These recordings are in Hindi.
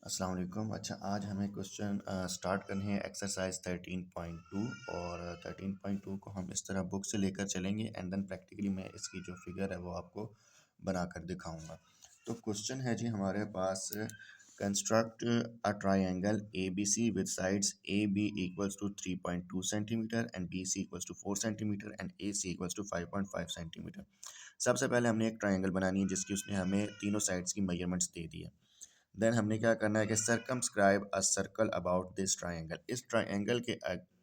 अस्सलाम वालेकुम। अच्छा, आज हमें क्वेश्चन स्टार्ट करनी है एक्सरसाइज 13.2। और 13.2 को हम इस तरह बुक से लेकर चलेंगे एंड देन प्रैक्टिकली मैं इसकी जो फिगर है वो आपको बनाकर दिखाऊंगा। तो क्वेश्चन है जी हमारे पास, construct a triangle A B C with sides A B equals to 3.2 centimetre and B C equals to 4 centimetre and A C equals to 5.5 centimetre. सबसे पहले हमने एक ट्राइंगल बनानी है जिसकी उसने हमें तीनों साइड्स की मेजरमेंट्स दे दी है। देन हमने क्या करना है कि circumscribe a circle about this triangle. इस ट्राइंगल के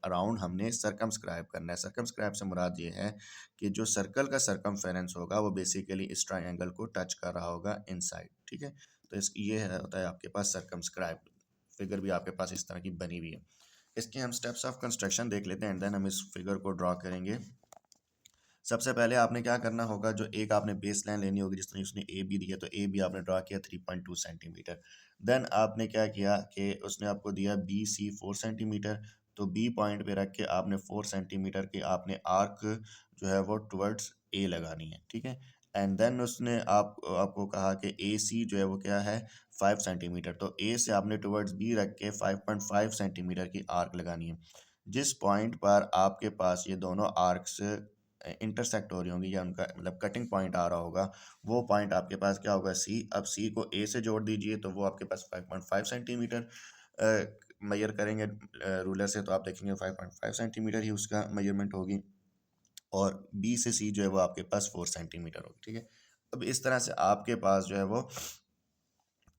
अराउंड हमने सर्कमस्क्राइब करना है। सर्कमस्क्राइब से मुराद ये है कि जो सर्कल का सर्कमफेरेंस होगा वो बेसिकली इस ट्राइंगल को टच कर रहा होगा इनसाइड। ठीक है, तो इस ये होता है आपके पास सर्कमस्क्राइब। फिगर भी आपके पास इस तरह की बनी हुई है। इसके हम स्टेप्स ऑफ कंस्ट्रक्शन देख लेते हैं एंड देन हम इस फिगर को ड्रॉ करेंगे। सबसे पहले आपने क्या करना होगा, जो एक आपने बेस लाइन लेनी होगी, जिस तरह उसने ए बी दिया तो ए बी आपने ड्रा किया 3.2 सेंटीमीटर। देन आपने क्या किया कि उसने आपको दिया बी सी 4 सेंटीमीटर, तो बी पॉइंट पे रख के आपने 4 सेंटीमीटर की आपने आर्क जो है वो टुवर्ड्स ए लगानी है। ठीक है, एंड देन उसने आपको कहा कि ए सी जो है वो क्या है 5 सेंटीमीटर, तो ए से आपने टुवर्ड्स बी रख के 5.5 सेंटीमीटर की आर्क लगानी है। जिस पॉइंट पर आपके पास ये दोनों आर्क्स इंटरसेक्ट हो रही होंगी या उनका मतलब कटिंग पॉइंट आ रहा होगा, वो पॉइंट आपके पास क्या होगा सी। अब सी को ए से जोड़ दीजिए तो वो आपके पास 5.5 सेंटीमीटर मेजर करेंगे रूलर से, तो आप देखेंगे 5.5 सेंटीमीटर ही उसका मेजरमेंट होगी। और बी से सी जो है वो आपके पास 4 सेंटीमीटर होगी। ठीक है, अब इस तरह से आपके पास जो है वो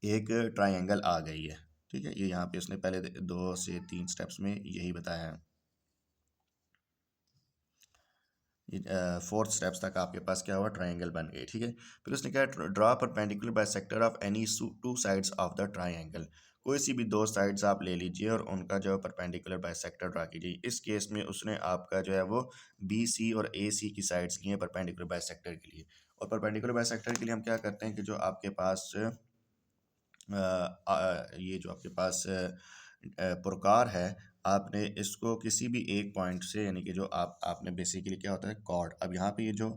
एक ट्राइंगल आ गई है। ठीक है, ये यहाँ पे उसने पहले 2 से 3 स्टेप्स में यही बताया है। फोर्थ स्टेप्स तक आपके पास क्या हुआ, ट्राइंगल बन गई। ठीक है, फिर उसने क्या, draw perpendicular bisector of any two sides of the triangle. कोई सी भी दो साइड्स आप ले लीजिए और उनका जो है परपेंडिकुलर बाइसेक्टर ड्रा कीजिए। इस केस में उसने आपका जो है वो बी सी और ए सी की साइड्स लिए परपेंडिकुलर बाइसेक्टर के लिए। और परपेंडिकुलर बाइसेक्टर के लिए हम क्या करते हैं कि जो आपके पास ये जो आपके पास प्रकार है, आपने इसको किसी भी एक पॉइंट से, यानी कि जो आपने बेसिकली क्या होता है कॉर्ड। अब यहाँ पे ये जो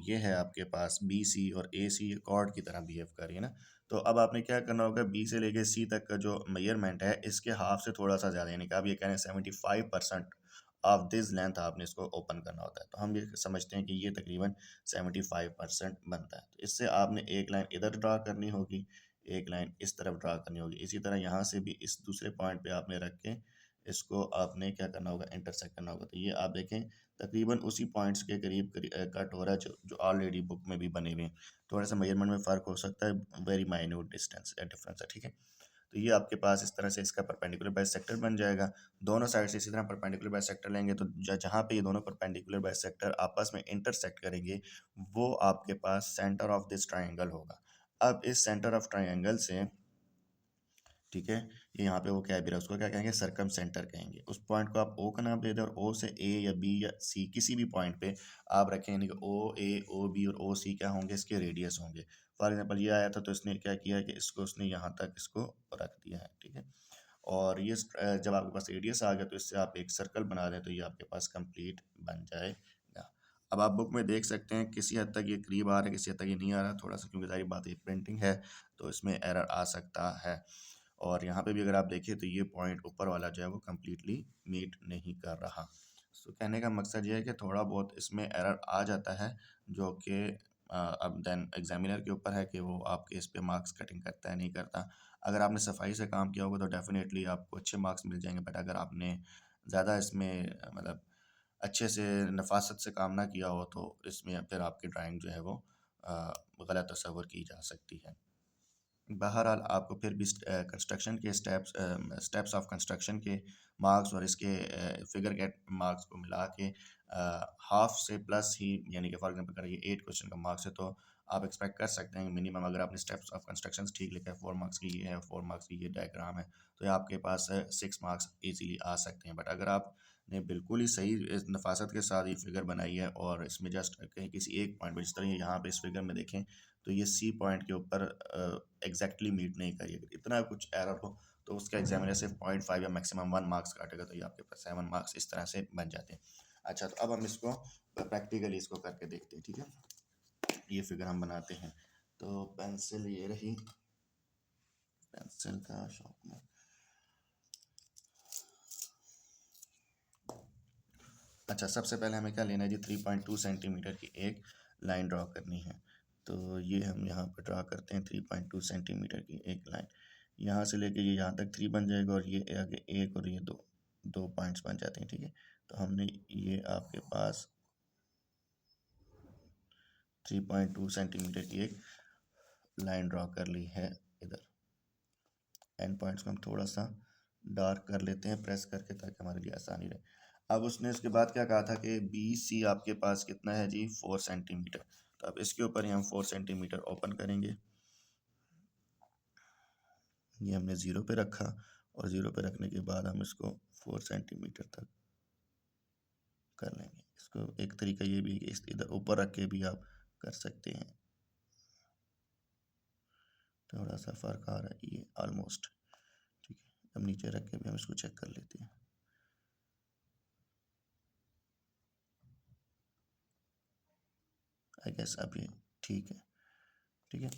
ये है आपके पास बी सी और ए सी, ये कॉर्ड की तरह बिहेव कर रही है ना। तो अब आपने क्या करना होगा, बी से लेके सी तक का जो मेजरमेंट है इसके हाफ से थोड़ा सा ज़्यादा, यानी कि आप ये कह रहे हैं 75% ऑफ दिस लेंथ आपने इसको ओपन करना होता है। तो हम ये समझते हैं कि ये तकरीबन 75% बनता है। तो इससे आपने एक लाइन इधर ड्रा करनी होगी, एक लाइन इस तरफ ड्रा करनी होगी। इसी तरह यहाँ से भी इस दूसरे पॉइंट पे आपने रख के इसको आपने क्या करना होगा, इंटरसेक्ट करना होगा। तो ये आप देखें तकरीबन उसी पॉइंट्स के करीब कट हो रहा है जो ऑलरेडी बुक में भी बने हुए हैं। थोड़ा सा मेजरमेंट में फ़र्क हो सकता है, वेरी माइन्यूट डिस्टेंस डिफरेंस है। ठीक है, तो ये आपके पास इस तरह से इसका परपेंडिकुलर बाइसेक्टर बन जाएगा। दोनों साइड से इसी तरह परपेंडिकुलर बाइसेक्टर लेंगे तो जहाँ पे ये दोनों परपेंडिकुलर बाइसेक्टर आपस में इंटरसेक्ट करेंगे वो आपके पास सेंटर ऑफ दिस ट्राइंगल होगा। अब इस सेंटर ऑफ ट्राइंगल से, ठीक है, ये यहाँ पे वो क्या भी रहा, उसको क्या कहेंगे, सर्कम सेंटर कहेंगे। उस पॉइंट को आप ओ का नाम दे दें और ओ से ए या बी या सी किसी भी पॉइंट पे आप रखें, यानी कि ओ ए ओ बी और ओ सी क्या होंगे, इसके रेडियस होंगे। फॉर एग्जांपल ये आया था तो इसने क्या किया कि इसको उसने यहाँ तक इसको रख दिया है। ठीक है, और ये जब आपके पास रेडियस आ गया तो इससे आप एक सर्कल बना दें तो ये आपके पास कंप्लीट बन जाएगा। अब आप बुक में देख सकते हैं किसी हद तक ये करीब आ रहा है, किसी हद तक ये नहीं आ रहा, थोड़ा सा क्योंकि सारी बात ये प्रिंटिंग है तो इसमें एरर आ सकता है। और यहाँ पे भी अगर आप देखें तो ये पॉइंट ऊपर वाला जो है वो कम्प्लीटली मीट नहीं कर रहा। सो कहने का मकसद ये है कि थोड़ा बहुत इसमें एरर आ जाता है, जो कि अब देन एग्जामिनर के ऊपर है कि वो आपके इस पे मार्क्स कटिंग करता है नहीं करता। अगर आपने सफाई से काम किया होगा तो डेफिनेटली आपको अच्छे मार्क्स मिल जाएंगे, बट अगर आपने ज़्यादा इसमें मतलब अच्छे से नफासत से काम ना किया हो तो इसमें फिर आपकी ड्राइंग जो है वो गलत तस्वर की जा सकती है। बहरहाल आपको फिर भी कंस्ट्रक्शन के स्टेप्स ऑफ कंस्ट्रक्शन के मार्क्स और इसके फिगर के मार्क्स को मिला के हाफ से प्लस ही, यानी कि फॉर एग्जांपल अगर ये 8 क्वेश्चन का मार्क्स है तो आप एक्सपेक्ट कर सकते हैं मिनिमम, अगर आपने स्टेप्स ऑफ कंस्ट्रक्शन ठीक लिखा है, 4 मार्क्स की ये है, 4 मार्क्स की ये डायग्राम है, तो ये आपके पास 6 मार्क्स ईजीली आ सकते हैं। बट अगर आपने बिल्कुल ही सही नफासत के साथ ये फिगर बनाई है और इसमें जस्ट कहीं किसी एक पॉइंट पर, जिस तरह यहाँ पे इस फिगर में देखें तो ये सी पॉइंट के ऊपर एग्जैक्टली मीट नहीं करिए, अगर इतना कुछ एरर हो तो उसका एग्जामिनर सिर्फ 0.5 या मैक्सिमम 1 मार्क्स काटेगा, तो ये आपके पास 7 मार्क्स इस तरह से बन जाते हैं। अच्छा, तो अब हम इसको प्रैक्टिकली इसको करके देखते हैं। ठीक है, ये फिगर हम बनाते हैं। तो पेंसिल ये रही, एक्सेल का शॉप में। अच्छा, सबसे पहले हमें क्या लेना है जी, 3.2 सेंटीमीटर की एक लाइन ड्रॉ करनी है। तो ये हम यहाँ पर ड्रा करते हैं 3.2 सेंटीमीटर की एक लाइन। यहाँ से लेके ये यहाँ तक 3 बन जाएगा और ये आगे 1 और ये 2 2 पॉइंट्स बन जाते हैं, ठीक है। तो हमने ये आपके पास 3.2 सेंटीमीटर की एक लाइन ड्रॉ कर ली है इधर। एंड पॉइंट्स को हम थोड़ा सा डार्क कर लेते हैं प्रेस करके, ताकि हमारे लिए आसानी रहे। अब उसने इसके बाद क्या कहा था कि बी सी आपके पास कितना है जी, 4 सेंटीमीटर। तो अब इसके ऊपर ही हम 4 सेंटीमीटर ओपन करेंगे। ये हमने ज़ीरो पे रखा और ज़ीरो पे रखने के बाद हम इसको 4 सेंटीमीटर तक कर लेंगे। इसको एक तरीका ये भी कि इस इधर ऊपर रख के भी आप कर सकते हैं। थोड़ा सा फ़र्क आ रहा है, ये ऑलमोस्ट ठीक है। अब नीचे रख के भी हम इसको चेक कर लेते हैं। आई गेस अब ये ठीक है, ठीक है।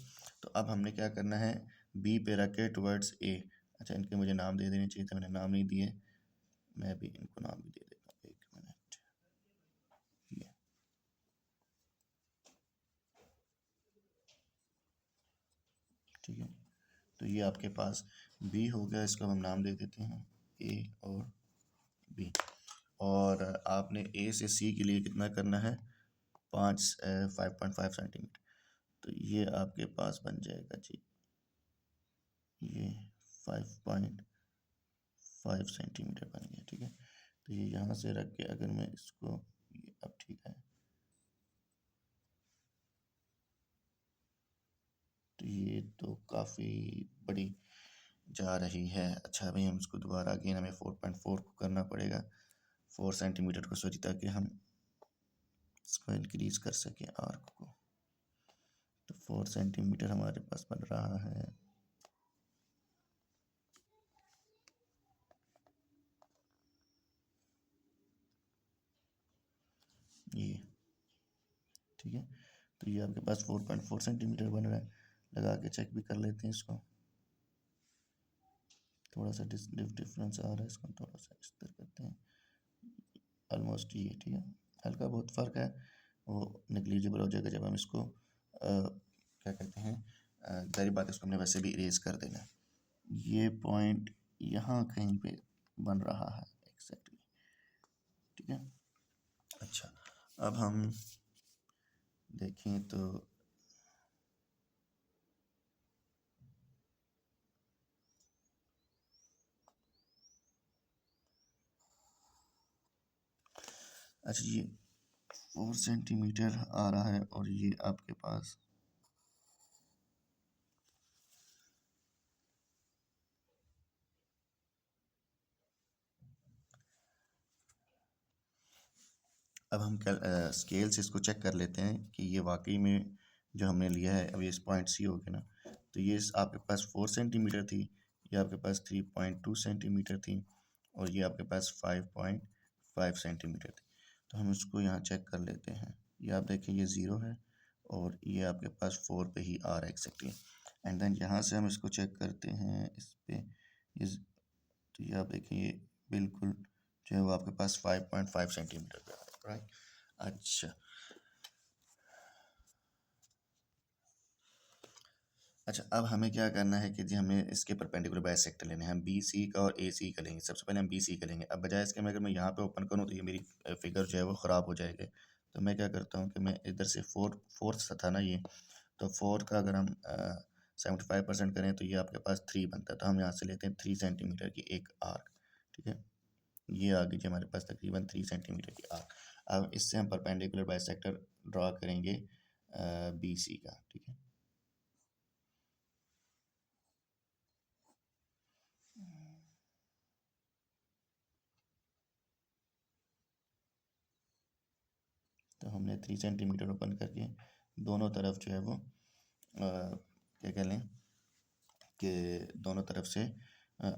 तो अब हमने क्या करना है, बी पे रख के टुवर्ड्स ए। अच्छा, इनके मुझे नाम दे देने चाहिए थे, मैंने नाम नहीं दिए। मैं भी इनको नाम भी दे देता हूँ, 1 मिनट। ये ठीक है। तो ये आपके पास बी हो गया, इसको हम नाम दे देते हैं ए और बी। और आपने ए से सी के लिए कितना करना है, 5.5 सेंटीमीटर। तो ये आपके पास बन जाएगा जी, ये 5.5 सेंटीमीटर बन गया, ठीक है। तो ये यहाँ से रख के अगर मैं इसको, ये अब ठीक है। तो ये तो काफ़ी बड़ी जा रही है। अच्छा, भाई हम इसको दोबारा अगेन हमें 4.4 को करना पड़ेगा, 4 सेंटीमीटर को, सॉरी, ताकि हम इसको इंक्रीज कर सकें आर्क को। तो 4 सेंटीमीटर हमारे पास बन रहा है। ये ठीक है। तो ये आपके पास 4.4 सेंटीमीटर बन रहा है। लगा के चेक भी कर लेते हैं इसको। थोड़ा सा डिफरेंस आ रहा है, इसको थोड़ा सा इस तरह करते हैं। ऑलमोस्ट ये ठीक है, हल्का बहुत फ़र्क है, वो नेग्लिजिबल हो जाएगा जब हम इसको क्या कहते हैं, जाहिर बात है इसको हमने वैसे भी इरेज कर देना है। ये पॉइंट यहाँ कहीं पे बन रहा है एग्जैक्टली, ठीक है। अच्छा, अब हम देखें तो अच्छा, ये 4 सेंटीमीटर आ रहा है और ये आपके पास अब हम स्केल से इसको चेक कर लेते हैं कि ये वाकई में जो हमने लिया है, अब ये इस पॉइंट सी हो गया ना। तो ये आपके पास 4 सेंटीमीटर थी, ये आपके पास 3.2 सेंटीमीटर थी और ये आपके पास 5.5 सेंटीमीटर थी। तो हम इसको यहाँ चेक कर लेते हैं। ये आप देखें, ये ज़ीरो है और ये आपके पास 4 पे ही आ रहा है एक्जैक्टली। एंड देन यहाँ से हम इसको चेक करते हैं इस पे, ये तो ये आप देखें, ये बिल्कुल जो है वो आपके पास 5.5 सेंटीमीटर पे आ रहा है, राइट। अच्छा, अच्छा, अब हमें क्या करना है कि जी हमें इसके परपेंडिकुलर बाइसेक्टर लेने हैं। हम बी सी का और ए सी का लेंगे। सबसे पहले हम बी सी का लेंगे। अब बजाय इसके मैं, अगर मैं यहाँ पे ओपन करूँ तो ये मेरी फिगर जो है वो ख़राब हो जाएगी। तो मैं क्या करता हूँ कि मैं इधर से फोर्थ था ना ये, तो 4 का अगर हम 75% करें तो ये आपके पास 3 बनता है। तो हम यहाँ से लेते हैं 3 सेंटीमीटर की एक आर्क, ठीक है। ये आ गई जी हमारे पास तकरीबन 3 सेंटीमीटर की आर्क। अब इससे हम परपेंडिकुलर बाइसेक्टर ड्रा करेंगे बी सी का, ठीक है। तो हमने 3 सेंटीमीटर ओपन करके दोनों तरफ जो है वो क्या कह लें कि दोनों तरफ से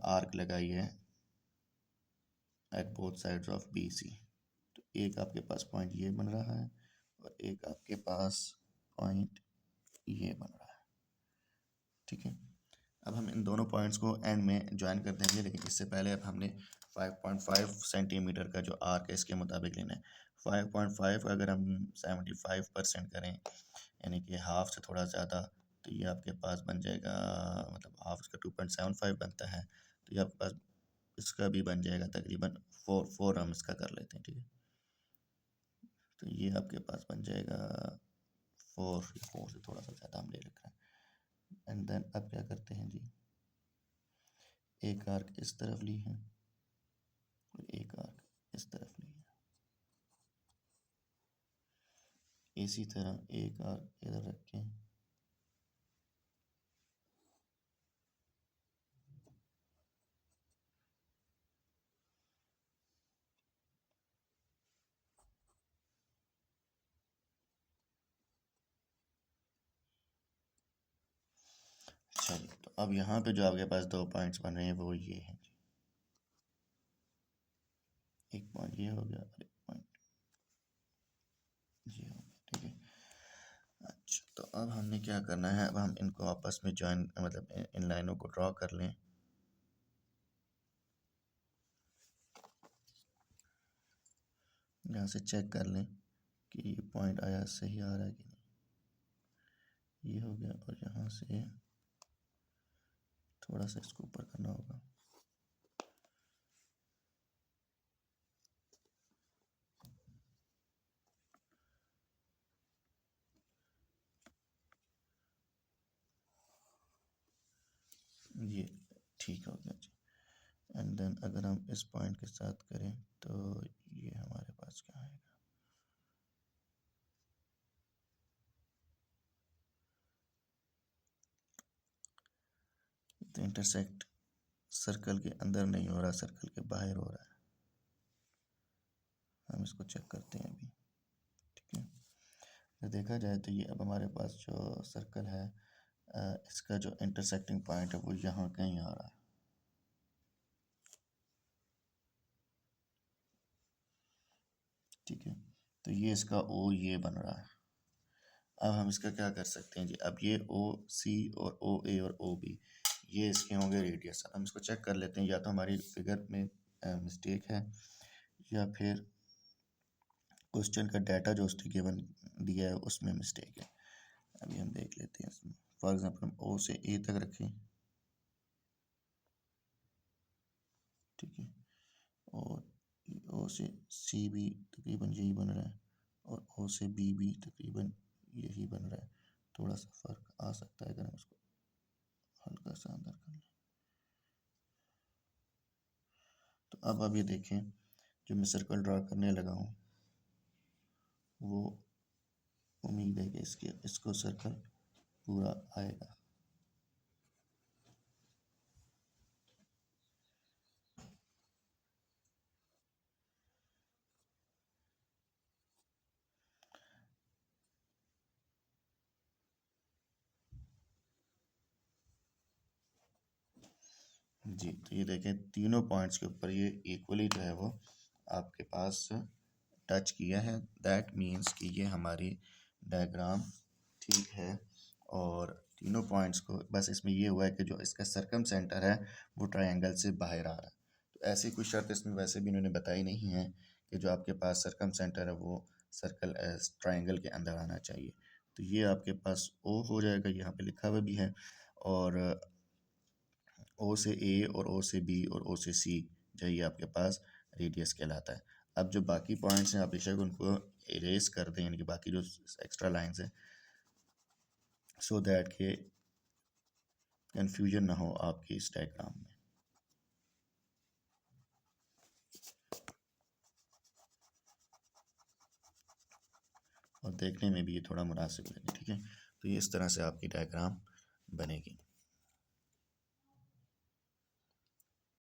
आर्क लगाई है at both sides of B C. तो एक आपके पास पॉइंट ये बन रहा है और एक आपके पास पॉइंट ये बन रहा है, ठीक है। अब हम इन दोनों पॉइंट्स को एंड में ज्वाइन कर देंगे, लेकिन इससे पहले अब हमने 5.5 सेंटीमीटर का जो आर्क है इसके मुताबिक लेना है। 5.5 अगर हम 75% करें, यानी कि हाफ से थोड़ा ज़्यादा, तो ये आपके पास बन जाएगा, मतलब हाफ इसका 2.75 बनता है, तो ये आपके पास इसका भी बन जाएगा तकरीबन 4 हम इसका कर लेते हैं, ठीक है। तो ये आपके पास बन जाएगा 4 से थोड़ा सा ज़्यादा हम ले रखा है। एंड देन अब क्या करते हैं जी, एक आर्क इस तरफ ली है और एक आर्क इस तरफ ली है। इसी तरह एक आर्क इधर रखें, चलिए। तो अब यहाँ पे जो आपके पास 2 पॉइंट्स बन रहे हैं वो ये हैं जी, एक पॉइंट ये हो गया और एक पॉइंट ये हो गया, ठीक है। अच्छा, तो अब हमने क्या करना है, अब हम इनको आपस में ज्वाइन, मतलब इन लाइनों को ड्रॉ कर लें। यहाँ से चेक कर लें कि ये पॉइंट आया सही आ रहा है कि नहीं। ये हो गया, और यहाँ से थोड़ा सा इसको ऊपर करना होगा। ये ठीक हो गया जी। एंड देन अगर हम इस पॉइंट के साथ करें तो ये हमारे पास क्या आएगा, तो इंटरसेक्ट सर्कल के अंदर नहीं हो रहा, सर्कल के बाहर हो रहा है। हम इसको चेक करते हैं अभी, ठीक है। तो देखा जाए तो ये अब हमारे पास जो सर्कल है, इसका जो इंटरसेक्टिंग पॉइंट है वो यहाँ कहीं आ रहा है, ठीक है। तो ये इसका ओ ये बन रहा है। अब हम इसका क्या कर सकते हैं जी, अब ये ओ सी और ओ ए और ओ बी ये इसके होंगे रेडियस। अब हम इसको चेक कर लेते हैं, या तो हमारी फिगर में मिस्टेक है, या फिर क्वेश्चन का डाटा जो उसने गिवन दिया है उसमें मिस्टेक है। अभी हम देख लेते हैं इसमें। फॉर एग्जांपल हम ओ से ए तक रखें, ठीक है, और ओ से सी भी तकरीबन यही बन रहा है, और ओ से बी भी तकरीबन यही बन रहा है। थोड़ा सा फर्क आ सकता है अगर हम इसको हल्का सा अंदर कर लें। तो अब ये देखें, जो मैं सर्कल ड्रा करने लगा हूँ वो उम्मीद है कि इसको सर्कल पूरा आएगा। जी, तो ये देखें तीनों पॉइंट्स के ऊपर ये इक्वली जो है वो आपके पास टच किया है। दैट मीन्स कि ये हमारी डायग्राम ठीक है, और तीनों पॉइंट्स को बस इसमें ये हुआ है कि जो इसका सर्कम सेंटर है वो ट्रायंगल से बाहर आ रहा है। तो ऐसी कोई शर्त इसमें वैसे भी इन्होंने बताई नहीं है कि जो आपके पास सर्कम सेंटर है वो सर्कल ट्रायंगल के अंदर आना चाहिए। तो ये आपके पास ओ हो जाएगा, यहाँ पे लिखा हुआ भी है, और ओ से ए और ओ से बी और ओ से सी जो ये आपके पास रेडियस कहलाता है। अब जो बाकी पॉइंट्स हैं आप बेशक उनको इरेज कर दें, यानी कि बाकी जो एक्स्ट्रा लाइंस हैं, सो दैट के कन्फ्यूजन ना हो आपकी इस डायग्राम में, और देखने में भी ये थोड़ा मुनासिब लगे, ठीक है। तो ये इस तरह से आपकी डायग्राम बनेगी।